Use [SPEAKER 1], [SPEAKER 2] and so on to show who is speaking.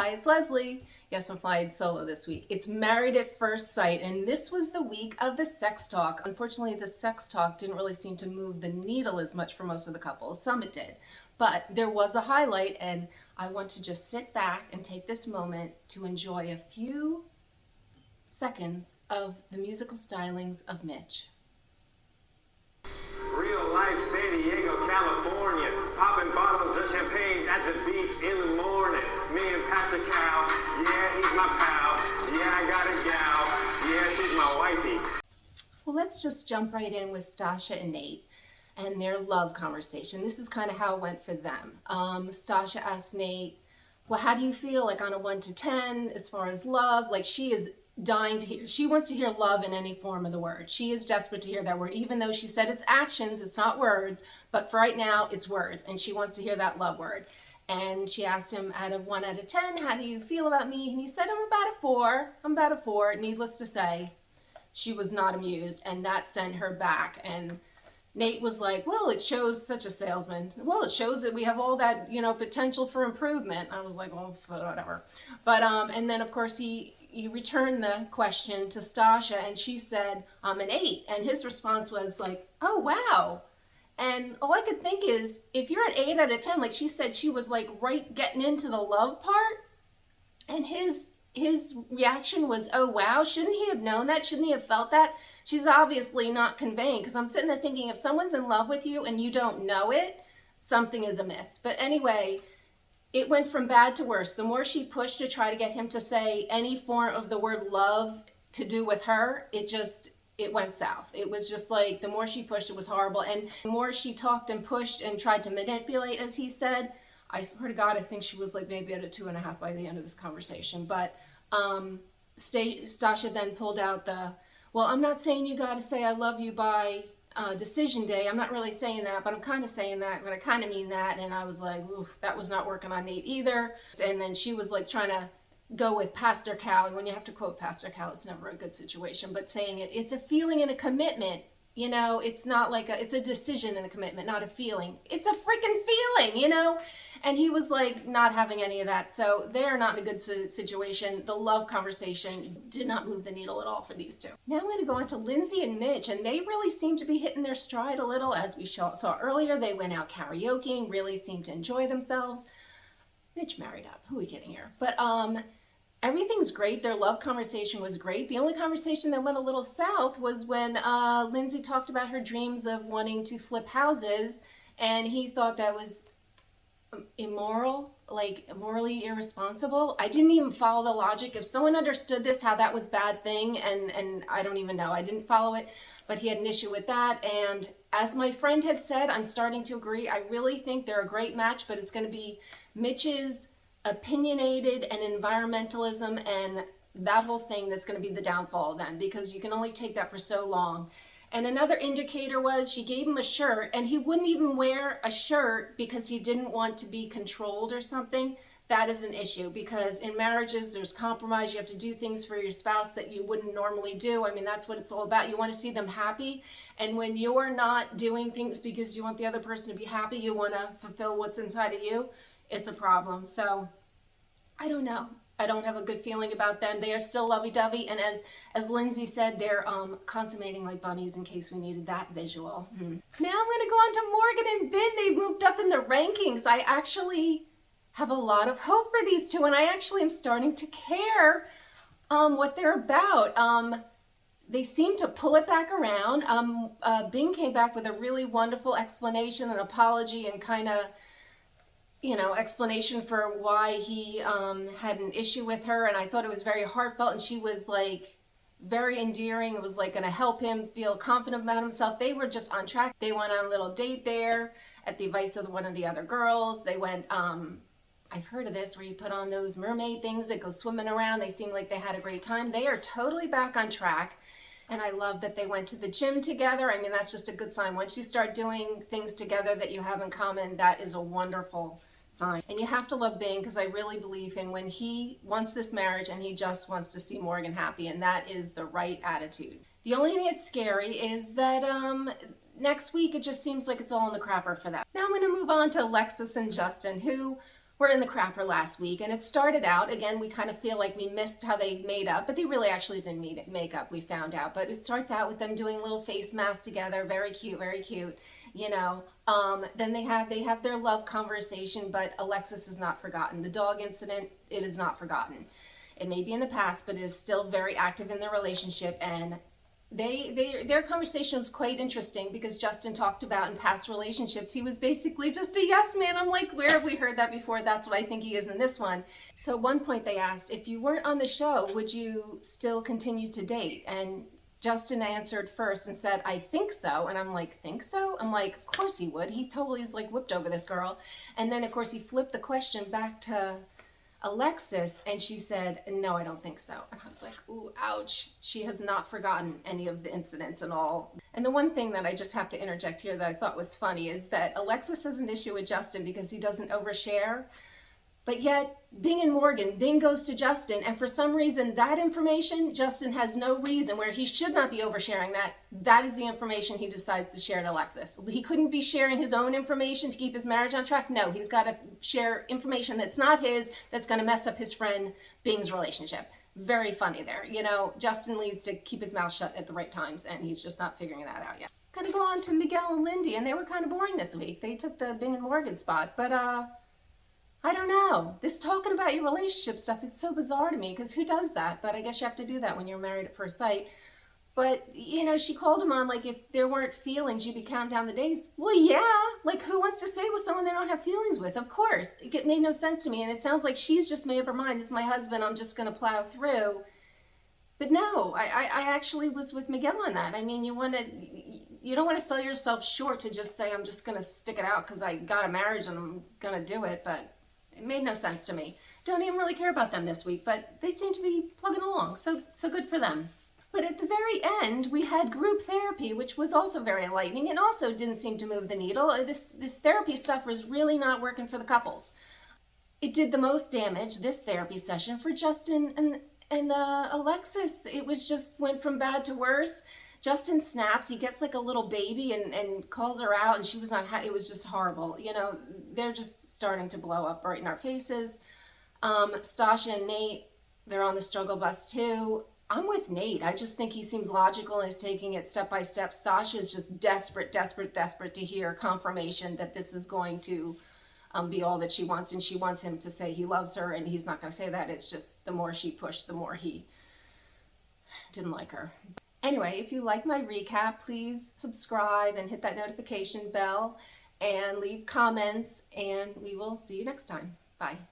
[SPEAKER 1] Hi, it's Leslie. Yes, I'm flying solo this week. It's Married at First Sight, and this was the week of the sex talk. Unfortunately, the sex talk didn't really seem to move the needle as much for most of the couples. Some it did. But there was a highlight, and I want to just sit back and take this moment to enjoy a few seconds of the musical stylings of Mitch.
[SPEAKER 2] Real life San Diego, California. Popping bottles of champagne at the beach in the morning. Me and Pastor Cal, yeah, he's my pal. Yeah, I got a gal. Yeah, she's my wifey.
[SPEAKER 1] Well, let's just jump right in with Stacia and Nate and their love conversation. This is kind of how it went for them. Stacia asked Nate, well, how do you feel like on a 1 to 10 as far as love? Like she is dying to hear, she wants to hear love in any form of the word. She is desperate to hear that word, even though she said it's actions, it's not words, but for right now it's words, and she wants to hear that love word. And she asked him out of 1 out of 10, how do you feel about me? And he said, I'm about a 4. I'm about a 4. Needless to say, she was not amused, and that sent her back. And Nate was like, well, it shows, such a salesman. Well, it shows that we have all that, potential for improvement. I was like, well, whatever. But, and then of course he returned the question to Stacia, and she said, I'm an 8. And his response was like, oh, wow. And all I could think is, if you're an 8 out of 10, like she said, she was like right getting into the love part. And his reaction was, oh, wow, shouldn't he have known that? Shouldn't he have felt that? She's obviously not conveying, because I'm sitting there thinking, if someone's in love with you and you don't know it, something is amiss. But anyway, it went from bad to worse. The more she pushed to try to get him to say any form of the word love to do with her, it went south. It was just like, the more she pushed, it was horrible. And the more she talked and pushed and tried to manipulate, as he said, I swear to God, I think she was like maybe at a 2.5 by the end of this conversation. But Stacia then pulled out well, I'm not saying you got to say I love you by decision day. I'm not really saying that, but I'm kind of saying that, but I kind of mean that. And I was like, ooh, that was not working on Nate either. And then she was like trying to go with Pastor Cal. When you have to quote Pastor Cal, it's never a good situation, but saying it's a feeling and a commitment. It's not like it's a decision and a commitment, not a feeling. It's a freaking feeling, And he was like not having any of that. So they're not in a good situation. The love conversation did not move the needle at all for these two. Now I'm going to go on to Lindsay and Mitch, and they really seem to be hitting their stride a little. As we saw earlier, they went out karaokeing, really seemed to enjoy themselves. Mitch married up. Who are we kidding here? But everything's great. Their love conversation was great. The only conversation that went a little south was when Lindsay talked about her dreams of wanting to flip houses, and he thought that was immoral, like morally irresponsible. I didn't even follow the logic. If someone understood this, how that was a bad thing, and I don't even know. I didn't follow it, but he had an issue with that. And as my friend had said, I'm starting to agree. I really think they're a great match, but it's going to be Mitch's opinionated and environmentalism and that whole thing that's going to be the downfall of them, because you can only take that for so long. And another indicator was she gave him a shirt, and he wouldn't even wear a shirt because he didn't want to be controlled or something. That is an issue, because in marriages there's compromise. You have to do things for your spouse that you wouldn't normally do. I mean, that's what it's all about. You want to see them happy, and when you're not doing things because you want the other person to be happy, you want to fulfill what's inside of you, it's a problem. So I don't know. I don't have a good feeling about them. They are still lovey-dovey, and as Lindsay said, they're consummating like bunnies, in case we needed that visual. Now I'm going to go on to Morgan and Ben. They moved up in the rankings. I actually have a lot of hope for these two, and I actually am starting to care what they're about. They seem to pull it back around. Bing came back with a really wonderful explanation, an apology, and kind of explanation for why he had an issue with her, and I thought it was very heartfelt, and she was like very endearing. It was like going to help him feel confident about himself. They were just on track. They went on a little date there at the advice of one of the other girls. They went, I've heard of this, where you put on those mermaid things that go swimming around. They seemed like they had a great time. They are totally back on track. And I love that they went to the gym together. I mean, that's just a good sign. Once you start doing things together that you have in common, that is a wonderful sign. And you have to love Bing, because I really believe in when he wants this marriage and he just wants to see Morgan happy, and that is the right attitude. The only thing that's scary is that next week it just seems like it's all in the crapper for them. Now I'm going to move on to Alexis and Justin, who were in the crapper last week, and it started out, again, we kind of feel like we missed how they made up, but they really actually didn't make up, we found out. But it starts out with them doing little face masks together, very cute, very cute, you know. Then they have their love conversation, but Alexis is not forgotten. The dog incident, it is not forgotten. It may be in the past, but it is still very active in their relationship, and their conversation was quite interesting because Justin talked about in past relationships he was basically just a yes man. I'm like, where have we heard that before? That's what I think he is in this one. So at one point they asked, if you weren't on the show, would you still continue to date? And Justin answered first and said, I think so. And I'm like, think so? I'm like, of course he would. He totally is like whipped over this girl. And then of course he flipped the question back to Alexis, and she said, no, I don't think so. And I was like, ooh, ouch. She has not forgotten any of the incidents and all. And the one thing that I just have to interject here that I thought was funny is that Alexis has an issue with Justin because he doesn't overshare. But yet, Bing and Morgan, Bing goes to Justin, and for some reason, that information, Justin has no reason where he should not be oversharing that. That is the information he decides to share to Alexis. He couldn't be sharing his own information to keep his marriage on track. No, he's got to share information that's not his, that's going to mess up his friend Bing's relationship. Very funny there. You know, Justin needs to keep his mouth shut at the right times, and he's just not figuring that out yet. Gonna go on to Miguel and Lindy, and they were kind of boring this week. They took the Bing and Morgan spot, but I don't know. This talking about your relationship stuff, it's so bizarre to me because who does that? But I guess you have to do that when you're married at first sight. But, you know, she called him on, like, if there weren't feelings, you'd be counting down the days. Well, yeah. Like, who wants to stay with someone they don't have feelings with? Of course. It made no sense to me. And it sounds like she's just made up her mind. This is my husband. I'm just going to plow through. But no, I actually was with Miguel on that. I mean, you don't want to sell yourself short to just say, I'm just going to stick it out because I got a marriage and I'm going to do it. But it made no sense to me. Don't even really care about them this week, but they seem to be plugging along, so good for them. But at the very end, we had group therapy, which was also very enlightening and also didn't seem to move the needle. This therapy stuff was really not working for the couples. It did the most damage, this therapy session, for Justin and Alexis. It was just went from bad to worse. Justin snaps, he gets like a little baby and calls her out, and she was not, it was just horrible. You know, they're just starting to blow up right in our faces. Stacia and Nate, they're on the struggle bus too. I'm with Nate. I just think he seems logical and is taking it step by step. Stacia is just desperate to hear confirmation that this is going to be all that she wants, and she wants him to say he loves her, and he's not going to say that. It's just the more she pushed, the more he didn't like her. Anyway, if you like my recap, please subscribe and hit that notification bell and leave comments, and we will see you next time. Bye.